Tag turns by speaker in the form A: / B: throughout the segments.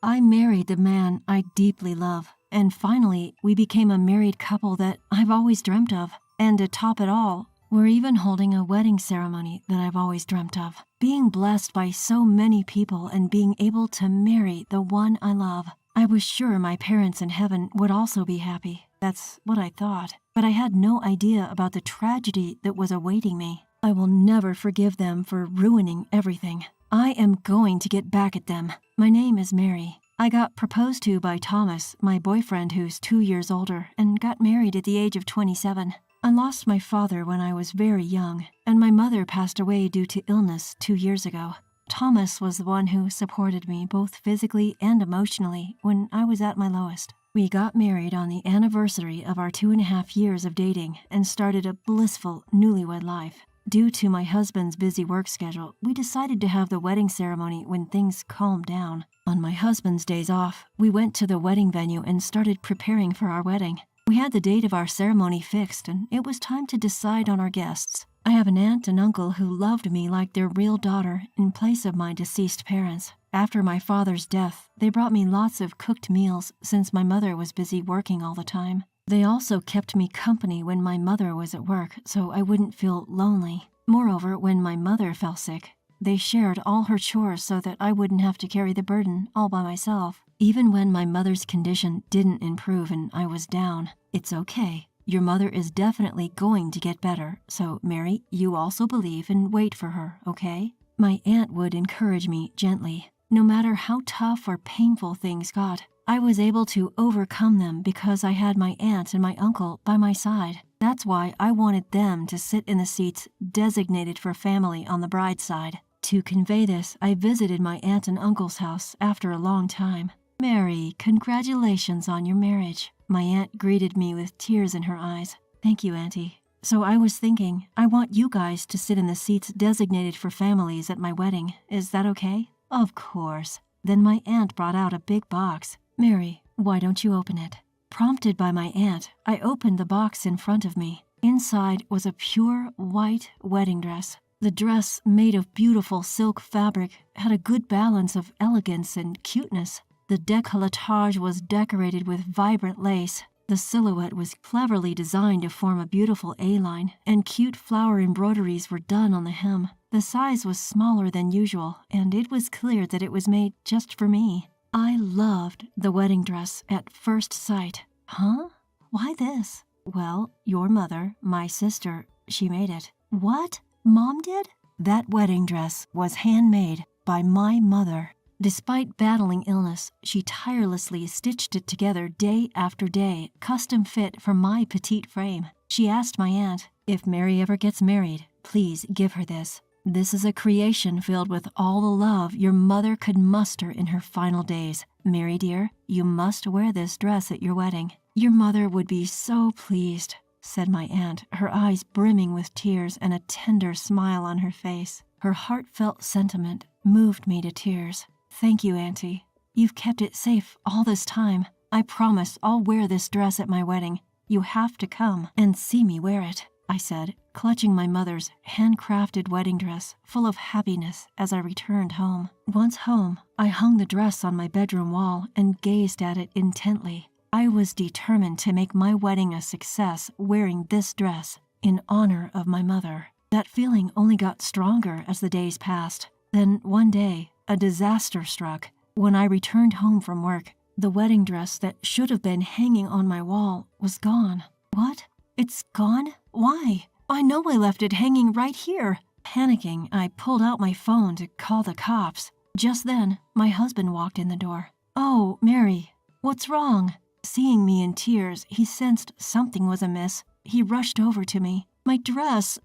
A: I married the man I deeply love, and finally, we became a married couple that I've always dreamt of. And to top it all, we're even holding a wedding ceremony that I've always dreamt of. Being blessed by so many people and being able to marry the one I love. I was sure my parents in heaven would also be happy. That's what I thought. But I had no idea about the tragedy that was awaiting me. I will never forgive them for ruining everything. I am going to get back at them. My name is Mary. I got proposed to by Thomas, my boyfriend who's 2 years older, and got married at the age of 27. I lost my father when I was very young, and my mother passed away due to illness 2 years ago. Thomas was the one who supported me both physically and emotionally when I was at my lowest. We got married on the anniversary of our 2.5 years of dating and started a blissful newlywed life. Due to my husband's busy work schedule, we decided to have the wedding ceremony when things calmed down. On my husband's days off, we went to the wedding venue and started preparing for our wedding. We had the date of our ceremony fixed, and it was time to decide on our guests. I have an aunt and uncle who loved me like their real daughter in place of my deceased parents. After my father's death, they brought me lots of cooked meals since my mother was busy working all the time. They also kept me company when my mother was at work so I wouldn't feel lonely. Moreover, when my mother fell sick, they shared all her chores so that I wouldn't have to carry the burden all by myself. Even when my mother's condition didn't improve and I was down, it's okay. Your mother is definitely going to get better, so Mary, you also believe and wait for her, okay? My aunt would encourage me gently. No matter how tough or painful things got, I was able to overcome them because I had my aunt and my uncle by my side. That's why I wanted them to sit in the seats designated for family on the bride's side. To convey this, I visited my aunt and uncle's house after a long time. Mary, congratulations on your marriage. My aunt greeted me with tears in her eyes. Thank you, Auntie. So I was thinking, I want you guys to sit in the seats designated for families at my wedding. Is that okay? Of course. Then my aunt brought out a big box. Mary, why don't you open it? Prompted by my aunt, I opened the box in front of me. Inside was a pure white wedding dress. The dress, made of beautiful silk fabric, had a good balance of elegance and cuteness. The décolletage was decorated with vibrant lace. The silhouette was cleverly designed to form a beautiful A-line, and cute flower embroideries were done on the hem. The size was smaller than usual, and it was clear that it was made just for me. I loved the wedding dress at first sight. Huh? Why this? Well, your mother, my sister, she made it. What? Mom did? That wedding dress was handmade by my mother. Despite battling illness, she tirelessly stitched it together day after day, custom fit for my petite frame. She asked my aunt, if Mary ever gets married, please give her this. This is a creation filled with all the love your mother could muster in her final days. Mary dear, you must wear this dress at your wedding. Your mother would be so pleased, said my aunt, her eyes brimming with tears and a tender smile on her face. Her heartfelt sentiment moved me to tears. Thank you, Auntie. You've kept it safe all this time. I promise I'll wear this dress at my wedding. You have to come and see me wear it, I said, clutching my mother's handcrafted wedding dress, full of happiness as I returned home. Once home, I hung the dress on my bedroom wall and gazed at it intently. I was determined to make my wedding a success wearing this dress in honor of my mother. That feeling only got stronger as the days passed. Then one day, a disaster struck. When I returned home from work, the wedding dress that should have been hanging on my wall was gone. What? It's gone? Why? I know I left it hanging right here. Panicking, I pulled out my phone to call the cops. Just then, my husband walked in the door. Oh, Mary, what's wrong? Seeing me in tears, he sensed something was amiss. He rushed over to me. My dress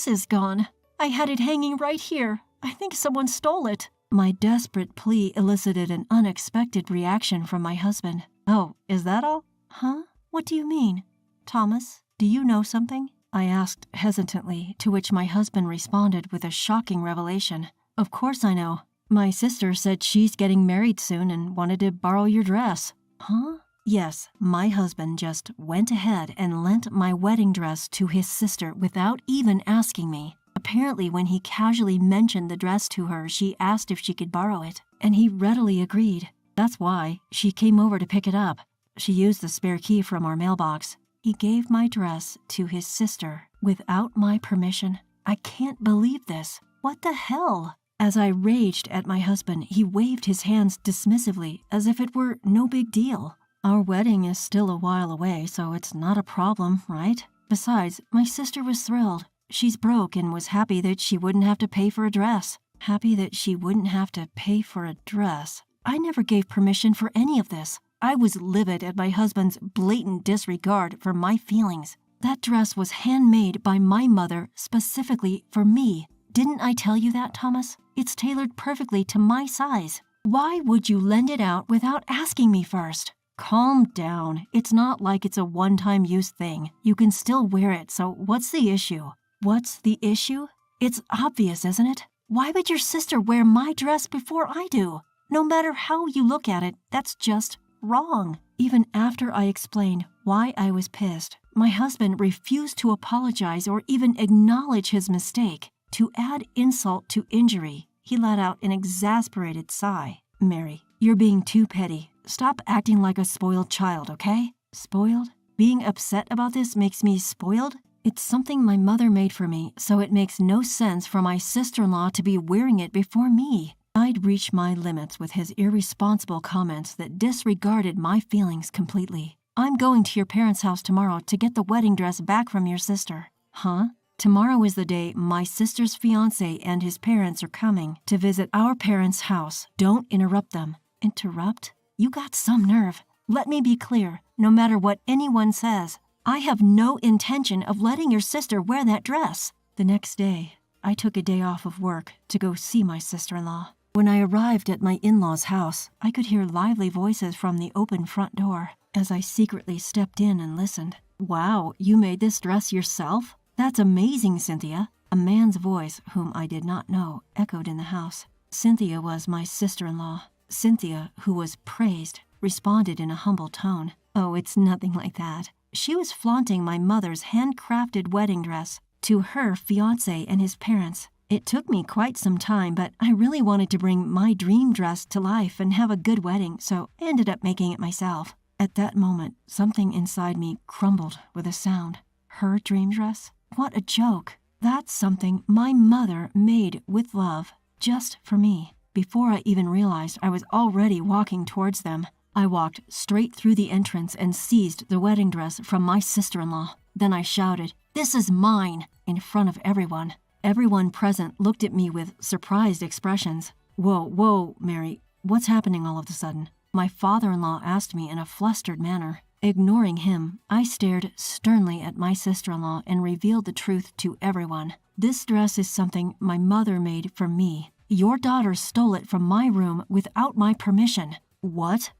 A: is gone. I had it hanging right here. I think someone stole it. My desperate plea elicited an unexpected reaction from my husband. Oh, is that all? Huh? What do you mean? Thomas, do you know something? I asked hesitantly, to which my husband responded with a shocking revelation. Of course I know. My sister said she's getting married soon and wanted to borrow your dress. Huh? Yes, my husband just went ahead and lent my wedding dress to his sister without even asking me. Apparently, when he casually mentioned the dress to her, she asked if she could borrow it, and he readily agreed. That's why she came over to pick it up. She used the spare key from our mailbox. He gave my dress to his sister without my permission. I can't believe this. What the hell? As I raged at my husband, he waved his hands dismissively as if it were no big deal. Our wedding is still a while away, so it's not a problem, right? Besides, my sister was thrilled. She's broke and was happy that she wouldn't have to pay for a dress. Happy that she wouldn't have to pay for a dress. I never gave permission for any of this. I was livid at my husband's blatant disregard for my feelings. That dress was handmade by my mother specifically for me. Didn't I tell you that, Thomas? It's tailored perfectly to my size. Why would you lend it out without asking me first? Calm down. It's not like it's a one-time use thing. You can still wear it, so what's the issue? What's the issue? It's obvious, isn't it? Why would your sister wear my dress before I do? No matter how you look at it, that's just wrong. Even after I explained why I was pissed, my husband refused to apologize or even acknowledge his mistake. To add insult to injury, he let out an exasperated sigh. Mary, you're being too petty. Stop acting like a spoiled child, okay? Spoiled? Being upset about this makes me spoiled? It's something my mother made for me, so it makes no sense for my sister-in-law to be wearing it before me. I'd reached my limits with his irresponsible comments that disregarded my feelings completely. I'm going to your parents' house tomorrow to get the wedding dress back from your sister. Huh? Tomorrow is the day my sister's fiancé and his parents are coming to visit our parents' house. Don't interrupt them. Interrupt? You got some nerve. Let me be clear. No matter what anyone says, I have no intention of letting your sister wear that dress. The next day, I took a day off of work to go see my sister-in-law. When I arrived at my in-laws' house, I could hear lively voices from the open front door. As I secretly stepped in and listened. Wow, you made this dress yourself? That's amazing, Cynthia. A man's voice, whom I did not know, echoed in the house. Cynthia was my sister-in-law. Cynthia, who was praised, responded in a humble tone. Oh, it's nothing like that. She was flaunting my mother's handcrafted wedding dress to her fiancé and his parents. It took me quite some time, but I really wanted to bring my dream dress to life and have a good wedding, so I ended up making it myself. At that moment, something inside me crumbled with a sound. Her dream dress? What a joke. That's something my mother made with love, just for me. Before I even realized I was already walking towards them, I walked straight through the entrance and seized the wedding dress from my sister-in-law. Then I shouted, "This is mine!" in front of everyone. Everyone present looked at me with surprised expressions. Whoa, Mary, what's happening all of a sudden? My father-in-law asked me in a flustered manner. Ignoring him, I stared sternly at my sister-in-law and revealed the truth to everyone. This dress is something my mother made for me. Your daughter stole it from my room without my permission. What?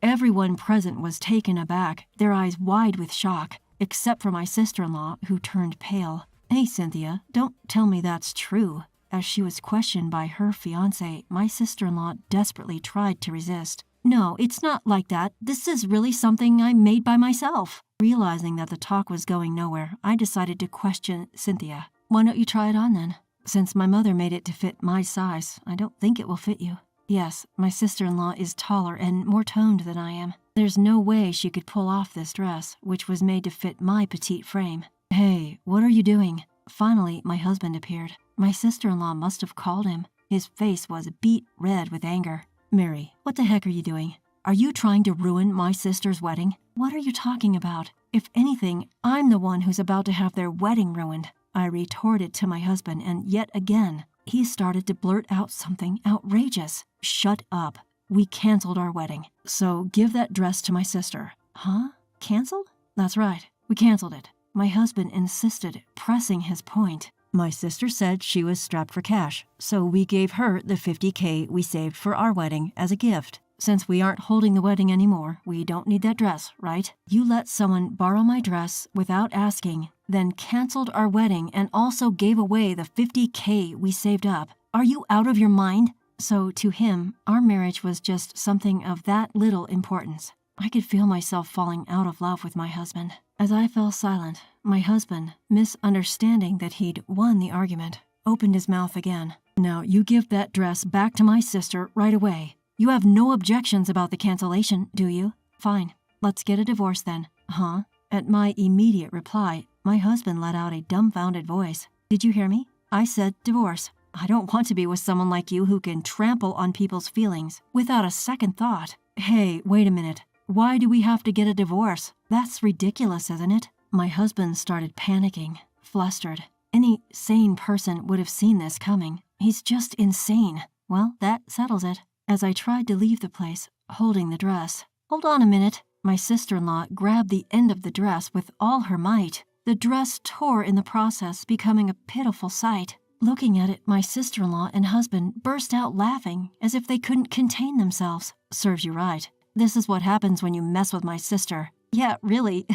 A: Everyone present was taken aback, their eyes wide with shock, except for my sister-in-law, who turned pale. Hey, Cynthia, don't tell me that's true. As she was questioned by her fiancé, my sister-in-law desperately tried to resist. No, it's not like that. This is really something I made by myself. Realizing that the talk was going nowhere, I decided to question Cynthia. Why don't you try it on then? Since my mother made it to fit my size, I don't think it will fit you. Yes, my sister-in-law is taller and more toned than I am. There's no way she could pull off this dress, which was made to fit my petite frame. Hey, what are you doing? Finally, my husband appeared. My sister-in-law must have called him. His face was beet red with anger. Mary, what the heck are you doing? Are you trying to ruin my sister's wedding? What are you talking about? If anything, I'm the one who's about to have their wedding ruined. I retorted to my husband, and yet again, he started to blurt out something outrageous. Shut up. We canceled our wedding, so give that dress to my sister. Huh? Canceled? That's right. We canceled it. My husband insisted, pressing his point. My sister said she was strapped for cash, so we gave her the $50K we saved for our wedding as a gift. Since we aren't holding the wedding anymore, we don't need that dress, right? You let someone borrow my dress without asking, then canceled our wedding and also gave away the $50K we saved up. Are you out of your mind? So to him, our marriage was just something of that little importance. I could feel myself falling out of love with my husband. As I fell silent, my husband, misunderstanding that he'd won the argument, opened his mouth again. Now you give that dress back to my sister right away. You have no objections about the cancellation, do you? Fine. Let's get a divorce then. Huh? At my immediate reply, my husband let out a dumbfounded voice. Did you hear me? I said divorce. I don't want to be with someone like you who can trample on people's feelings without a second thought. Hey, wait a minute. Why do we have to get a divorce? That's ridiculous, isn't it? My husband started panicking, flustered. Any sane person would have seen this coming. He's just insane. Well, that settles it. As I tried to leave the place, holding the dress. Hold on a minute. My sister-in-law grabbed the end of the dress with all her might. The dress tore in the process, becoming a pitiful sight. Looking at it, my sister-in-law and husband burst out laughing as if they couldn't contain themselves. Serves you right. This is what happens when you mess with my sister. Yeah, really.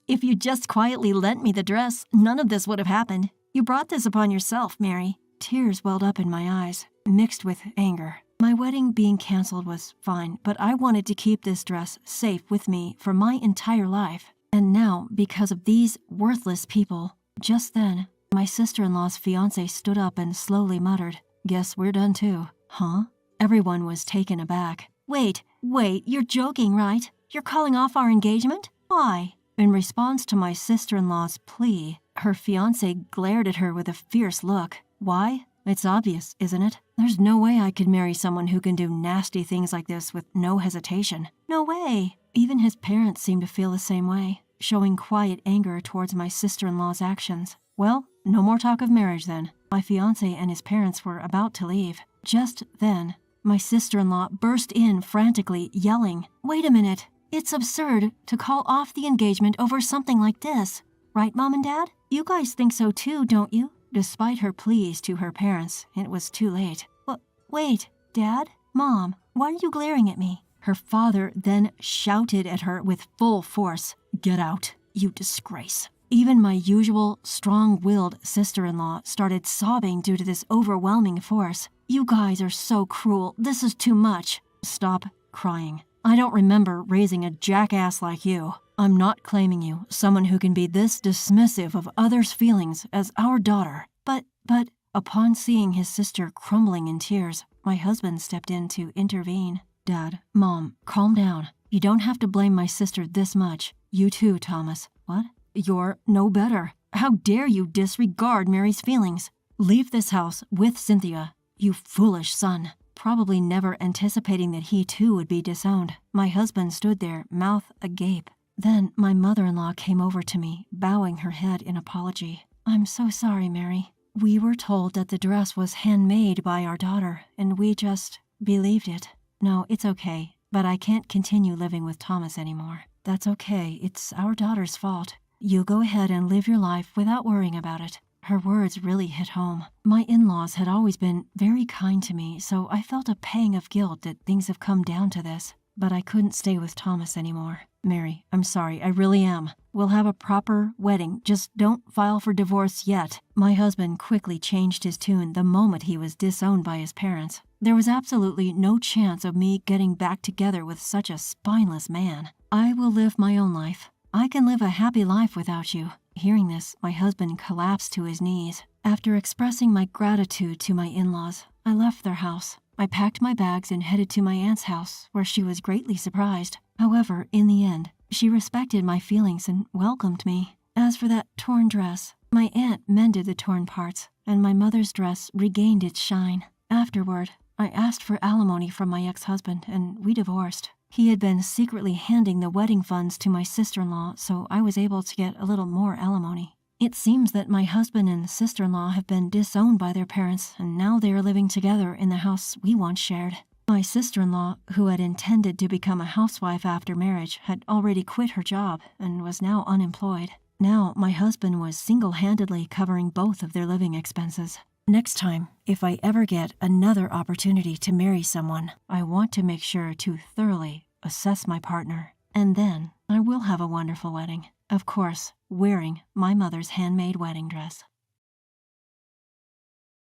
A: If you just quietly lent me the dress, none of this would have happened. You brought this upon yourself, Mary. Tears welled up in my eyes, mixed with anger. My wedding being canceled was fine, but I wanted to keep this dress safe with me for my entire life. And now, because of these worthless people, just then, my sister-in-law's fiancé stood up and slowly muttered, "Guess we're done too." Huh? Everyone was taken aback. Wait, you're joking, right? You're calling off our engagement? Why? In response to my sister-in-law's plea, her fiancé glared at her with a fierce look. Why? It's obvious, isn't it? There's no way I could marry someone who can do nasty things like this with no hesitation. No way. Even his parents seemed to feel the same way, showing quiet anger towards my sister-in-law's actions. Well, no more talk of marriage then. My fiancé and his parents were about to leave. Just then, my sister-in-law burst in frantically, yelling, "Wait a minute. It's absurd to call off the engagement over something like this. Right, Mom and Dad? You guys think so too, don't you?" Despite her pleas to her parents, it was too late. Wait, Dad? Mom, why are you glaring at me? Her father then shouted at her with full force, "Get out, you disgrace." Even my usual strong-willed sister-in-law started sobbing due to this overwhelming force. "You guys are so cruel. This is too much." Stop crying. I don't remember raising a jackass like you. I'm not claiming you, someone who can be this dismissive of others' feelings, as our daughter. But, upon seeing his sister crumbling in tears, my husband stepped in to intervene. "Dad, Mom, calm down. You don't have to blame my sister this much. You too, Thomas." What? You're no better. How dare you disregard Mary's feelings? Leave this house with Cynthia, you foolish son. Probably never anticipating that he too would be disowned. My husband stood there, mouth agape. Then my mother-in-law came over to me, bowing her head in apology. "I'm so sorry, Mary. We were told that the dress was handmade by our daughter, and we just believed it. No, it's okay, but I can't continue living with Thomas anymore. That's okay, it's our daughter's fault. You go ahead and live your life without worrying about it." Her words really hit home. My in-laws had always been very kind to me, so I felt a pang of guilt that things have come down to this. But I couldn't stay with Thomas anymore. "Mary, I'm sorry, I really am. We'll have a proper wedding, just don't file for divorce yet." My husband quickly changed his tune the moment he was disowned by his parents. There was absolutely no chance of me getting back together with such a spineless man. "I will live my own life. I can live a happy life without you." Hearing this, my husband collapsed to his knees. After expressing my gratitude to my in-laws, I left their house. I packed my bags and headed to my aunt's house, where she was greatly surprised. However, in the end, she respected my feelings and welcomed me. As for that torn dress, my aunt mended the torn parts, and my mother's dress regained its shine. Afterward, I asked for alimony from my ex-husband, and we divorced. He had been secretly handing the wedding funds to my sister-in-law, so I was able to get a little more alimony. It seems that my husband and sister-in-law have been disowned by their parents, and now they are living together in the house we once shared. My sister-in-law, who had intended to become a housewife after marriage, had already quit her job and was now unemployed. Now my husband was single-handedly covering both of their living expenses. Next time, if I ever get another opportunity to marry someone, I want to make sure to thoroughly assess my partner, and then I will have a wonderful wedding. Of course, wearing my mother's handmade wedding dress.